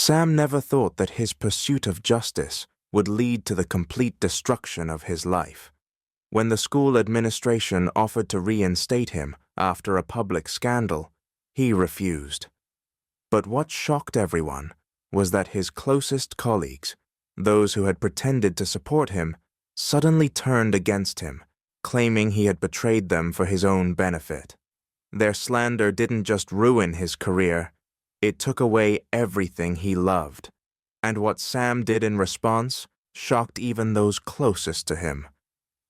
Sam never thought that his pursuit of justice would lead to the complete destruction of his life. When the school administration offered to reinstate him after a public scandal, he refused. But what shocked everyone was that his closest colleagues, those who had pretended to support him, suddenly turned against him, claiming he had betrayed them for his own benefit. Their slander didn't just ruin his career, it took away everything he loved. And what Sam did in response shocked even those closest to him.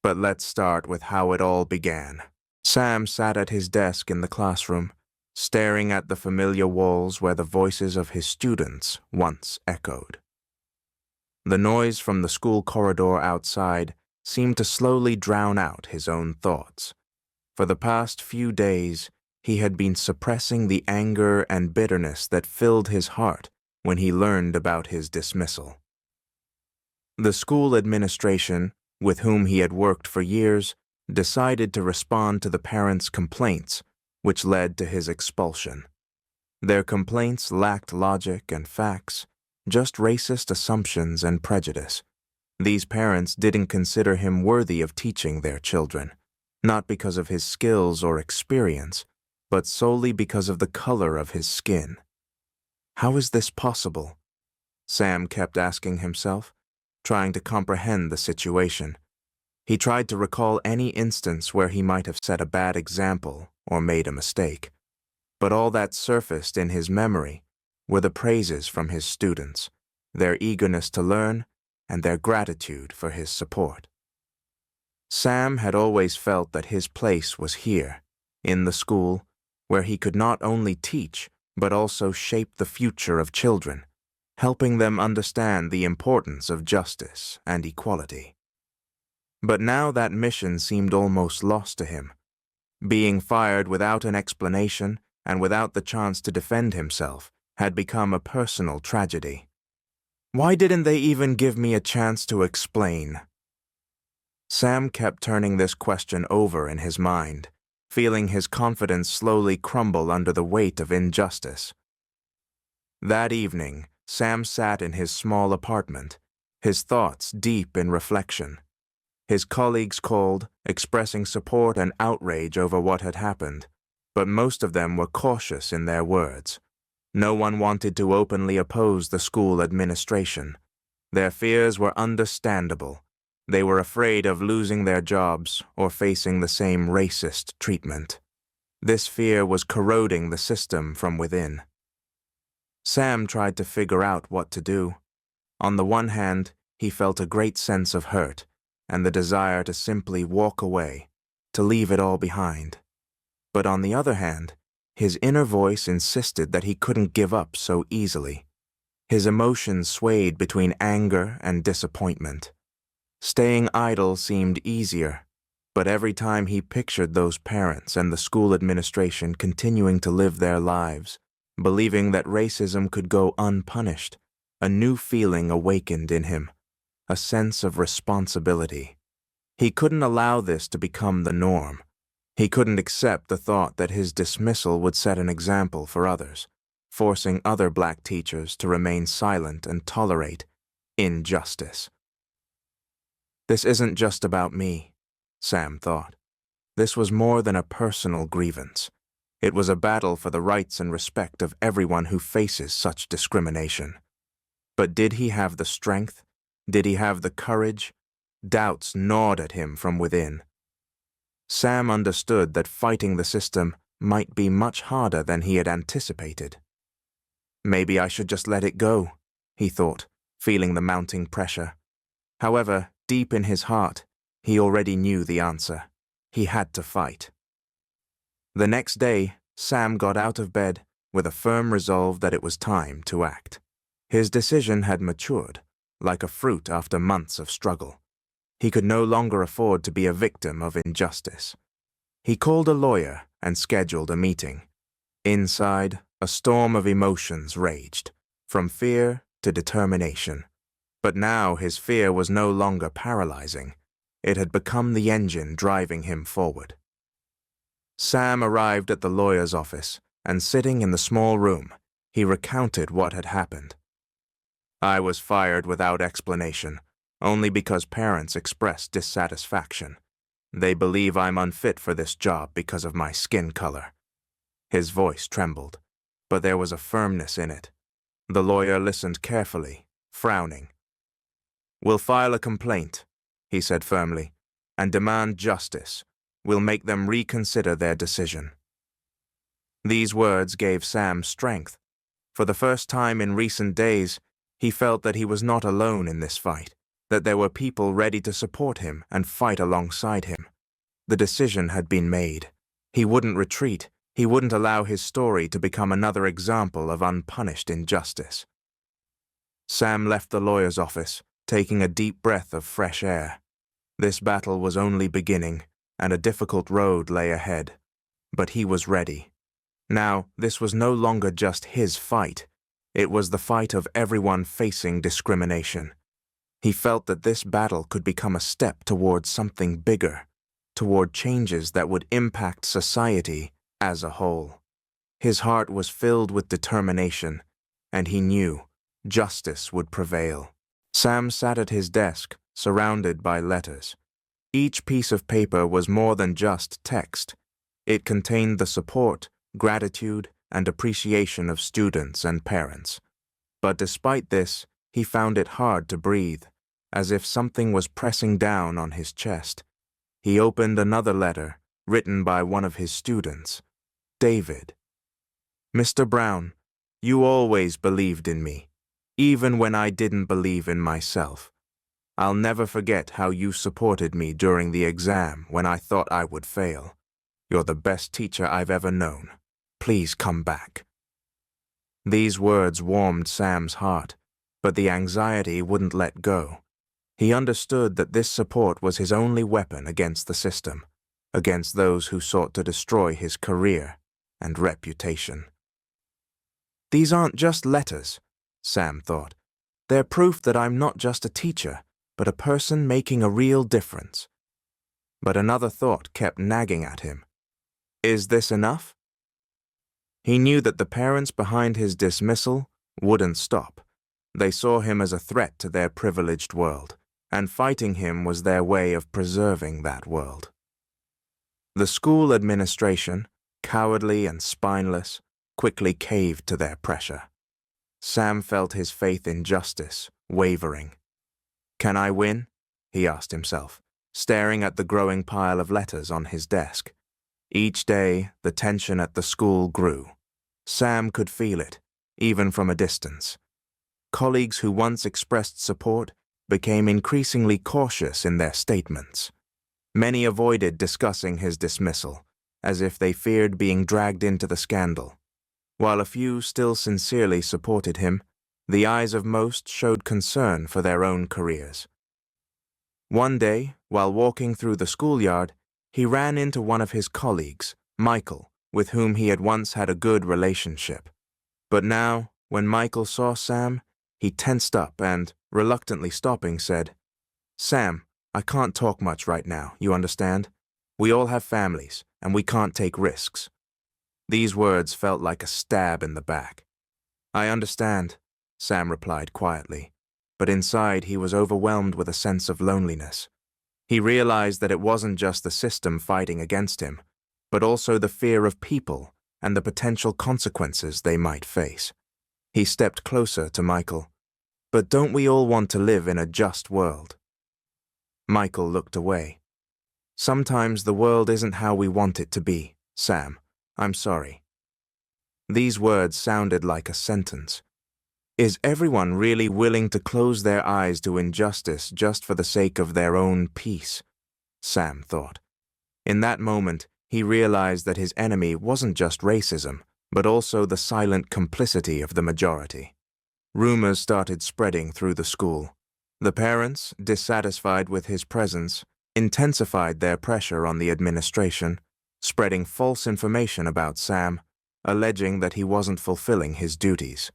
But let's start with how it all began. Sam sat at his desk in the classroom, staring at the familiar walls where the voices of his students once echoed. The noise from the school corridor outside seemed to slowly drown out his own thoughts. For the past few days, he had been suppressing the anger and bitterness that filled his heart when he learned about his dismissal. The school administration, with whom he had worked for years, decided to respond to the parents' complaints, which led to his expulsion. Their complaints lacked logic and facts, just racist assumptions and prejudice. These parents didn't consider him worthy of teaching their children, not because of his skills or experience, but solely because of the color of his skin. How is this possible? Sam kept asking himself, trying to comprehend the situation. He tried to recall any instance where he might have set a bad example or made a mistake, but all that surfaced in his memory were the praises from his students, their eagerness to learn, and their gratitude for his support. Sam had always felt that his place was here, in the school, where he could not only teach, but also shape the future of children, helping them understand the importance of justice and equality. But now that mission seemed almost lost to him. Being fired without an explanation and without the chance to defend himself had become a personal tragedy. Why didn't they even give me a chance to explain? Sam kept turning this question over in his mind, feeling his confidence slowly crumble under the weight of injustice. That evening, Sam sat in his small apartment, his thoughts deep in reflection. His colleagues called, expressing support and outrage over what had happened, but most of them were cautious in their words. No one wanted to openly oppose the school administration. Their fears were understandable. They were afraid of losing their jobs or facing the same racist treatment. This fear was corroding the system from within. Sam tried to figure out what to do. On the one hand, he felt a great sense of hurt and the desire to simply walk away, to leave it all behind. But on the other hand, his inner voice insisted that he couldn't give up so easily. His emotions swayed between anger and disappointment. Staying idle seemed easier, but every time he pictured those parents and the school administration continuing to live their lives, believing that racism could go unpunished, a new feeling awakened in him, a sense of responsibility. He couldn't allow this to become the norm. He couldn't accept the thought that his dismissal would set an example for others, forcing other black teachers to remain silent and tolerate injustice. This isn't just about me, Sam thought. This was more than a personal grievance. It was a battle for the rights and respect of everyone who faces such discrimination. But did he have the strength? Did he have the courage? Doubts gnawed at him from within. Sam understood that fighting the system might be much harder than he had anticipated. Maybe I should just let it go, he thought, feeling the mounting pressure. However, deep in his heart, he already knew the answer. He had to fight. The next day, Sam got out of bed with a firm resolve that it was time to act. His decision had matured, like a fruit after months of struggle. He could no longer afford to be a victim of injustice. He called a lawyer and scheduled a meeting. Inside, a storm of emotions raged, from fear to determination. But now his fear was no longer paralyzing. It had become the engine driving him forward. Sam arrived at the lawyer's office, and sitting in the small room, he recounted what had happened. I was fired without explanation, only because parents expressed dissatisfaction. They believe I'm unfit for this job because of my skin color. His voice trembled, but there was a firmness in it. The lawyer listened carefully, frowning. "We'll file a complaint," he said firmly, "and demand justice. We'll make them reconsider their decision." These words gave Sam strength. For the first time in recent days, he felt that he was not alone in this fight, that there were people ready to support him and fight alongside him. The decision had been made. He wouldn't retreat. He wouldn't allow his story to become another example of unpunished injustice. Sam left the lawyer's office, taking a deep breath of fresh air. This battle was only beginning, and a difficult road lay ahead. But he was ready. Now, this was no longer just his fight. It was the fight of everyone facing discrimination. He felt that this battle could become a step toward something bigger, toward changes that would impact society as a whole. His heart was filled with determination, and he knew justice would prevail. Sam sat at his desk, surrounded by letters. Each piece of paper was more than just text. It contained the support, gratitude, and appreciation of students and parents. But despite this, he found it hard to breathe, as if something was pressing down on his chest. He opened another letter, written by one of his students, David. "Mr. Brown, you always believed in me, even when I didn't believe in myself. I'll never forget how you supported me during the exam when I thought I would fail. You're the best teacher I've ever known. Please come back." These words warmed Sam's heart, but the anxiety wouldn't let go. He understood that this support was his only weapon against the system, against those who sought to destroy his career and reputation. These aren't just letters, Sam thought. They're proof that I'm not just a teacher, but a person making a real difference. But another thought kept nagging at him. Is this enough? He knew that the parents behind his dismissal wouldn't stop. They saw him as a threat to their privileged world, and fighting him was their way of preserving that world. The school administration, cowardly and spineless, quickly caved to their pressure. Sam felt his faith in justice wavering. Can I win? He asked himself, staring at the growing pile of letters on his desk. Each day, the tension at the school grew. Sam could feel it, even from a distance. Colleagues who once expressed support became increasingly cautious in their statements. Many avoided discussing his dismissal, as if they feared being dragged into the scandal. While a few still sincerely supported him, the eyes of most showed concern for their own careers. One day, while walking through the schoolyard, he ran into one of his colleagues, Michael, with whom he had once had a good relationship. But now, when Michael saw Sam, he tensed up and, reluctantly stopping, said, Sam, I can't talk much right now, you understand? We all have families, and we can't take risks. These words felt like a stab in the back. I understand, Sam replied quietly, but inside he was overwhelmed with a sense of loneliness. He realized that it wasn't just the system fighting against him, but also the fear of people and the potential consequences they might face. He stepped closer to Michael. But don't we all want to live in a just world? Michael looked away. Sometimes the world isn't how we want it to be, Sam. I'm sorry. These words sounded like a sentence. Is everyone really willing to close their eyes to injustice just for the sake of their own peace? Sam thought. In that moment, he realized that his enemy wasn't just racism, but also the silent complicity of the majority. Rumors started spreading through the school. The parents, dissatisfied with his presence, intensified their pressure on the administration, spreading false information about Sam, alleging that he wasn't fulfilling his duties.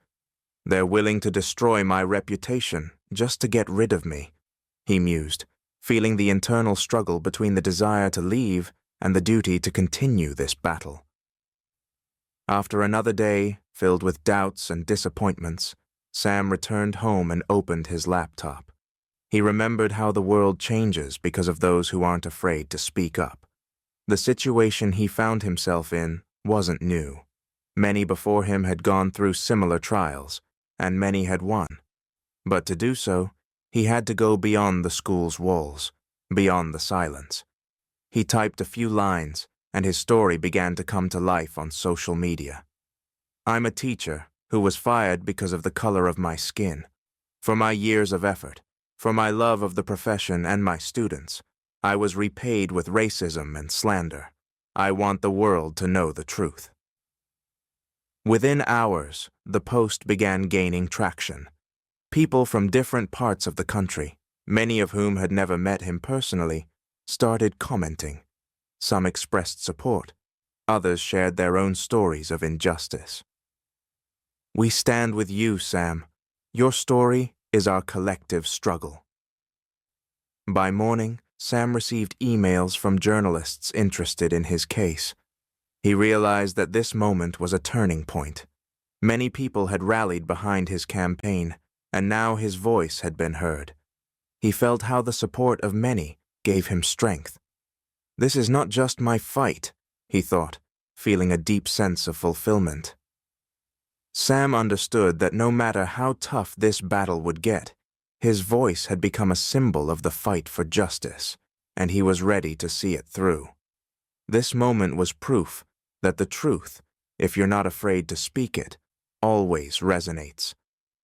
They're willing to destroy my reputation just to get rid of me, he mused, feeling the internal struggle between the desire to leave and the duty to continue this battle. After another day, filled with doubts and disappointments, Sam returned home and opened his laptop. He remembered how the world changes because of those who aren't afraid to speak up. The situation he found himself in wasn't new. Many before him had gone through similar trials, and many had won. But to do so, he had to go beyond the school's walls, beyond the silence. He typed a few lines, and his story began to come to life on social media. "I'm a teacher who was fired because of the color of my skin. For my years of effort, for my love of the profession and my students, I was repaid with racism and slander. I want the world to know the truth." Within hours, the post began gaining traction. People from different parts of the country, many of whom had never met him personally, started commenting. Some expressed support. Others shared their own stories of injustice. "We stand with you, Sam. Your story is our collective struggle." By morning, Sam received emails from journalists interested in his case. He realized that this moment was a turning point. Many people had rallied behind his campaign, and now his voice had been heard. He felt how the support of many gave him strength. "This is not just my fight," he thought, feeling a deep sense of fulfillment. Sam understood that no matter how tough this battle would get, his voice had become a symbol of the fight for justice, and he was ready to see it through. This moment was proof that the truth, if you're not afraid to speak it, always resonates.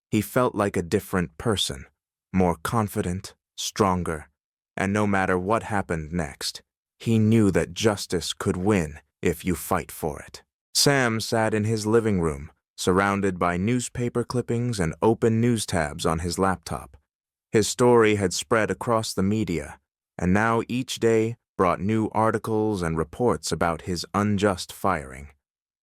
He felt like a different person, more confident, stronger, and no matter what happened next, he knew that justice could win if you fight for it. Sam sat in his living room, surrounded by newspaper clippings and open news tabs on his laptop. His story had spread across the media, and now each day brought new articles and reports about his unjust firing.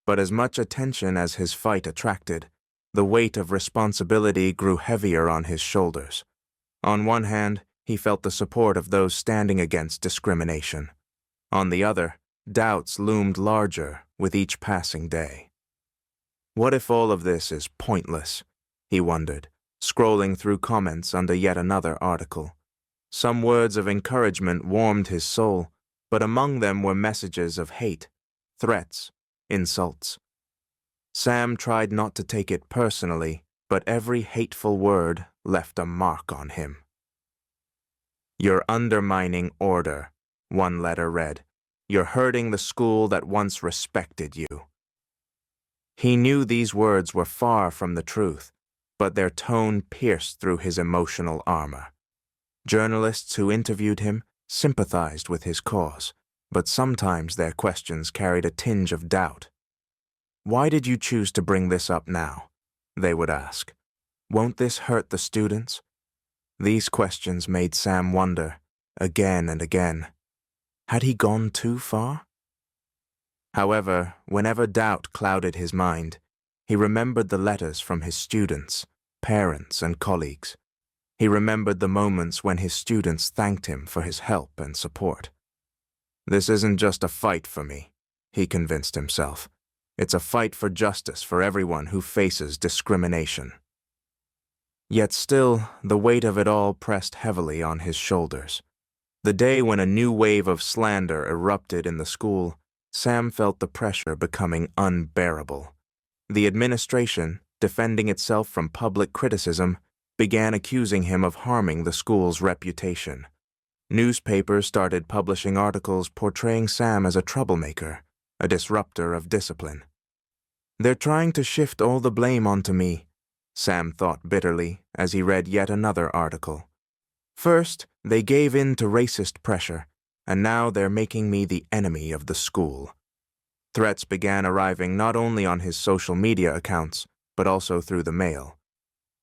But as much attention as his fight attracted, the weight of responsibility grew heavier on his shoulders. On one hand, he felt the support of those standing against discrimination. On the other, doubts loomed larger with each passing day. What if all of this is pointless? He wondered, scrolling through comments under yet another article. Some words of encouragement warmed his soul, but among them were messages of hate, threats, insults. Sam tried not to take it personally, but every hateful word left a mark on him. "You're undermining order," one letter read. "You're hurting the school that once respected you." He knew these words were far from the truth, but their tone pierced through his emotional armor. Journalists who interviewed him sympathized with his cause, but sometimes their questions carried a tinge of doubt. "Why did you choose to bring this up now?" they would ask. "Won't this hurt the students?" These questions made Sam wonder, again and again. Had he gone too far? However, whenever doubt clouded his mind, he remembered the letters from his students, parents, and colleagues. He remembered the moments when his students thanked him for his help and support. "This isn't just a fight for me," he convinced himself. "It's a fight for justice for everyone who faces discrimination." Yet still, the weight of it all pressed heavily on his shoulders. The day when a new wave of slander erupted in the school, Sam felt the pressure becoming unbearable. The administration, defending itself from public criticism, began accusing him of harming the school's reputation. Newspapers started publishing articles portraying Sam as a troublemaker, a disruptor of discipline. "They're trying to shift all the blame onto me," Sam thought bitterly as he read yet another article. "First, they gave in to racist pressure, and now they're making me the enemy of the school." Threats began arriving not only on his social media accounts, but also through the mail.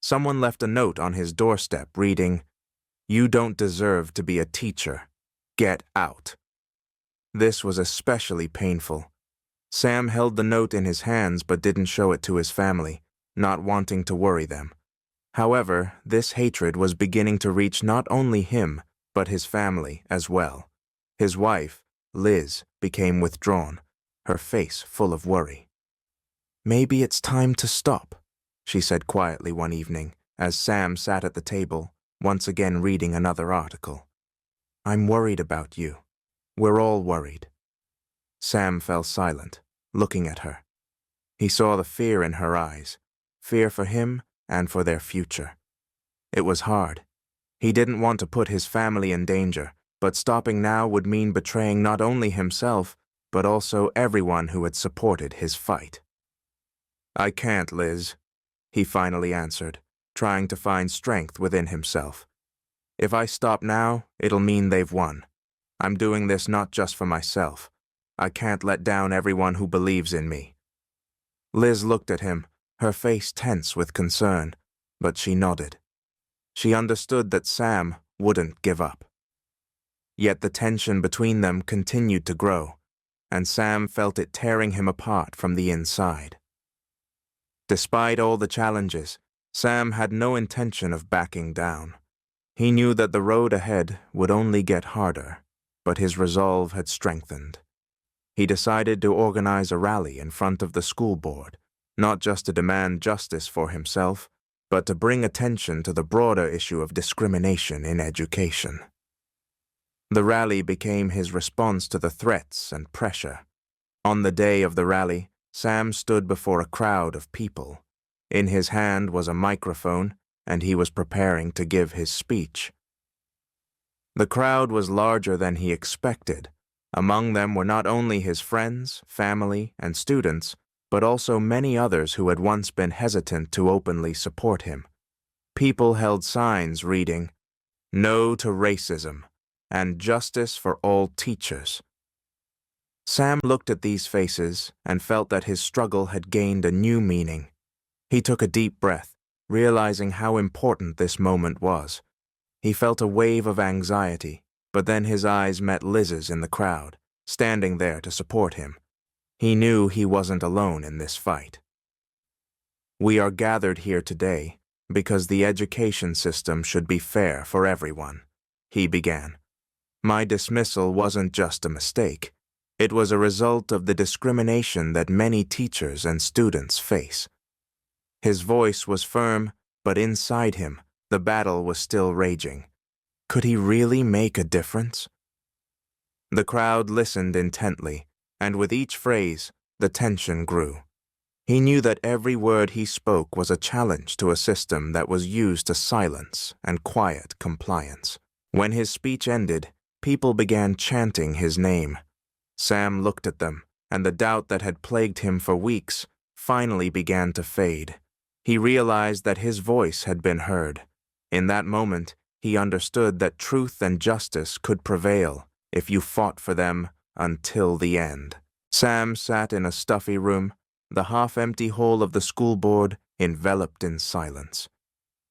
Someone left a note on his doorstep reading, "You don't deserve to be a teacher. Get out." This was especially painful. Sam held the note in his hands but didn't show it to his family, not wanting to worry them. However, this hatred was beginning to reach not only him, but his family as well. His wife, Liz, became withdrawn, her face full of worry. "Maybe it's time to stop," she said quietly one evening, as Sam sat at the table, once again reading another article. "I'm worried about you. We're all worried." Sam fell silent, looking at her. He saw the fear in her eyes, fear for him and for their future. It was hard. He didn't want to put his family in danger, but stopping now would mean betraying not only himself, but also everyone who had supported his fight. "I can't, Liz," he finally answered, trying to find strength within himself. "If I stop now, it'll mean they've won. I'm doing this not just for myself. I can't let down everyone who believes in me." Liz looked at him, her face tense with concern, but she nodded. She understood that Sam wouldn't give up. Yet the tension between them continued to grow, and Sam felt it tearing him apart from the inside. Despite all the challenges, Sam had no intention of backing down. He knew that the road ahead would only get harder, but his resolve had strengthened. He decided to organize a rally in front of the school board, not just to demand justice for himself, but to bring attention to the broader issue of discrimination in education. The rally became his response to the threats and pressure. On the day of the rally, Sam stood before a crowd of people. In his hand was a microphone, and he was preparing to give his speech. The crowd was larger than he expected. Among them were not only his friends, family, and students, but also many others who had once been hesitant to openly support him. People held signs reading, "No to racism," and "Justice for all teachers." Sam looked at these faces and felt that his struggle had gained a new meaning. He took a deep breath, realizing how important this moment was. He felt a wave of anxiety, but then his eyes met Liz's in the crowd, standing there to support him. He knew he wasn't alone in this fight. "We are gathered here today because the education system should be fair for everyone," he began. "My dismissal wasn't just a mistake. It was a result of the discrimination that many teachers and students face." His voice was firm, but inside him, the battle was still raging. Could he really make a difference? The crowd listened intently, and with each phrase, the tension grew. He knew that every word he spoke was a challenge to a system that was used to silence and quiet compliance. When his speech ended, people began chanting his name. Sam looked at them, and the doubt that had plagued him for weeks finally began to fade. He realized that his voice had been heard. In that moment, he understood that truth and justice could prevail if you fought for them until the end. Sam sat in a stuffy room, the half-empty hall of the school board enveloped in silence.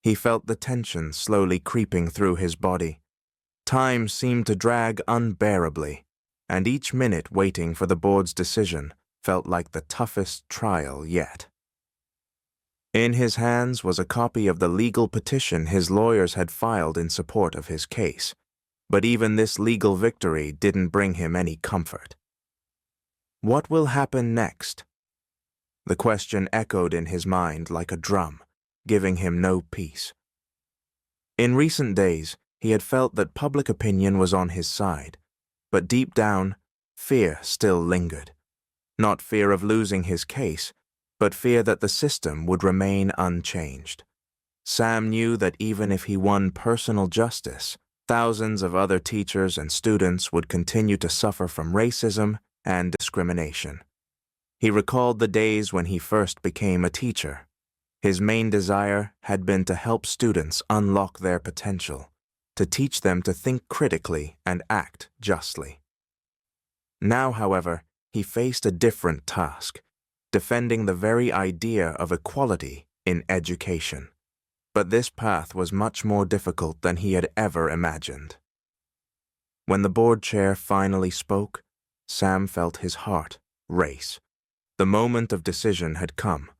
He felt the tension slowly creeping through his body. Time seemed to drag unbearably, and each minute waiting for the board's decision felt like the toughest trial yet. In his hands was a copy of the legal petition his lawyers had filed in support of his case, but even this legal victory didn't bring him any comfort. What will happen next? The question echoed in his mind like a drum, giving him no peace. In recent days, he had felt that public opinion was on his side, but deep down, fear still lingered. Not fear of losing his case, but fear that the system would remain unchanged. Sam knew that even if he won personal justice, thousands of other teachers and students would continue to suffer from racism and discrimination. He recalled the days when he first became a teacher. His main desire had been to help students unlock their potential, to teach them to think critically and act justly. Now, however, he faced a different task, defending the very idea of equality in education. But this path was much more difficult than he had ever imagined. When the board chair finally spoke, Sam felt his heart race. The moment of decision had come.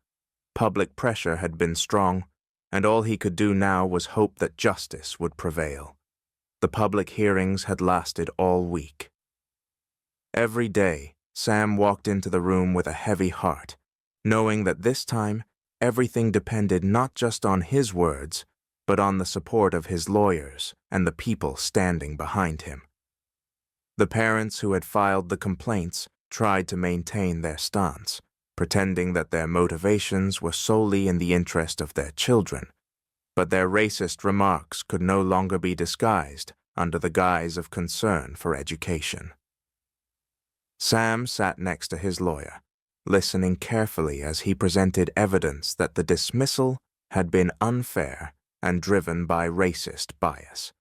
Public pressure had been strong, and all he could do now was hope that justice would prevail. The public hearings had lasted all week. Every day, Sam walked into the room with a heavy heart, knowing that this time everything depended not just on his words, but on the support of his lawyers and the people standing behind him. The parents who had filed the complaints tried to maintain their stance, pretending that their motivations were solely in the interest of their children, but their racist remarks could no longer be disguised under the guise of concern for education. Sam sat next to his lawyer, listening carefully as he presented evidence that the dismissal had been unfair and driven by racist bias.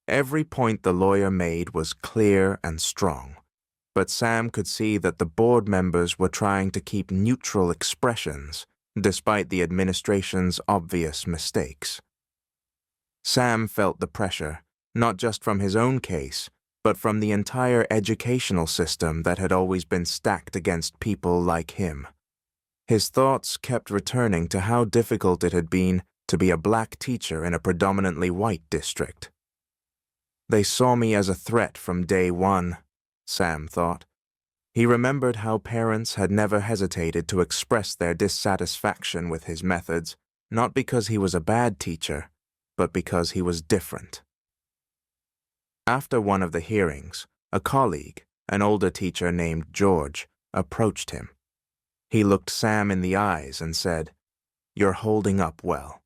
Every point the lawyer made was clear and strong, but Sam could see that the board members were trying to keep neutral expressions despite the administration's obvious mistakes. Sam felt the pressure, not just from his own case, but from the entire educational system that had always been stacked against people like him. His thoughts kept returning to how difficult it had been to be a black teacher in a predominantly white district. They saw me as a threat from day one, Sam thought. He remembered how parents had never hesitated to express their dissatisfaction with his methods, not because he was a bad teacher, but because he was different. After one of the hearings, a colleague, an older teacher named George, approached him. He looked Sam in the eyes and said, "You're holding up well.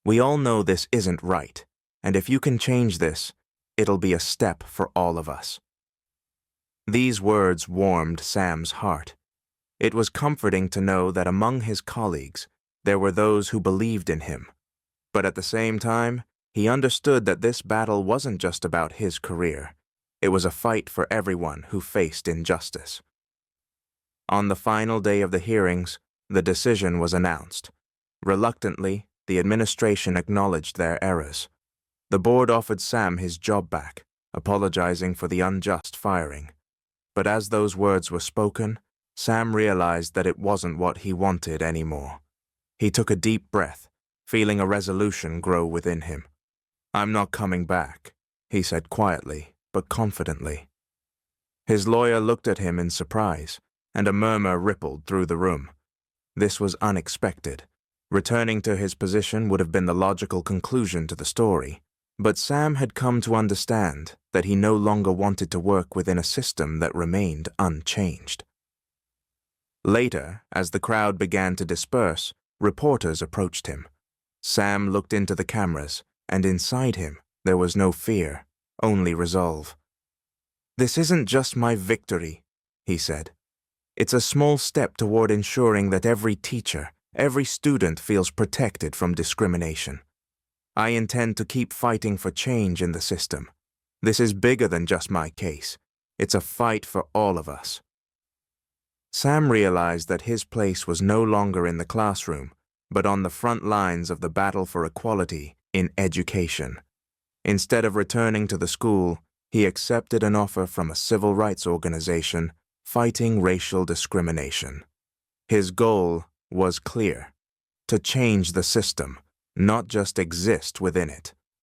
We all know this isn't right, and if you can change this, it'll be a step for all of us." These words warmed Sam's heart. It was comforting to know that among his colleagues, there were those who believed in him. But at the same time, he understood that this battle wasn't just about his career. It was a fight for everyone who faced injustice. On the final day of the hearings, the decision was announced. Reluctantly, the administration acknowledged their errors. The board offered Sam his job back, apologizing for the unjust firing. But as those words were spoken, Sam realized that it wasn't what he wanted anymore. He took a deep breath, feeling a resolution grow within him. "I'm not coming back," he said quietly, but confidently. His lawyer looked at him in surprise, and a murmur rippled through the room. This was unexpected. Returning to his position would have been the logical conclusion to the story, but Sam had come to understand that he no longer wanted to work within a system that remained unchanged. Later, as the crowd began to disperse, reporters approached him. Sam looked into the cameras, and inside him there was no fear, only resolve. "This isn't just my victory," he said. "It's a small step toward ensuring that every teacher, every student feels protected from discrimination. I intend to keep fighting for change in the system. This is bigger than just my case. It's a fight for all of us." Sam realized that his place was no longer in the classroom, but on the front lines of the battle for equality in education. Instead of returning to the school, he accepted an offer from a civil rights organization fighting racial discrimination. His goal was clear: to change the system, not just exist within it.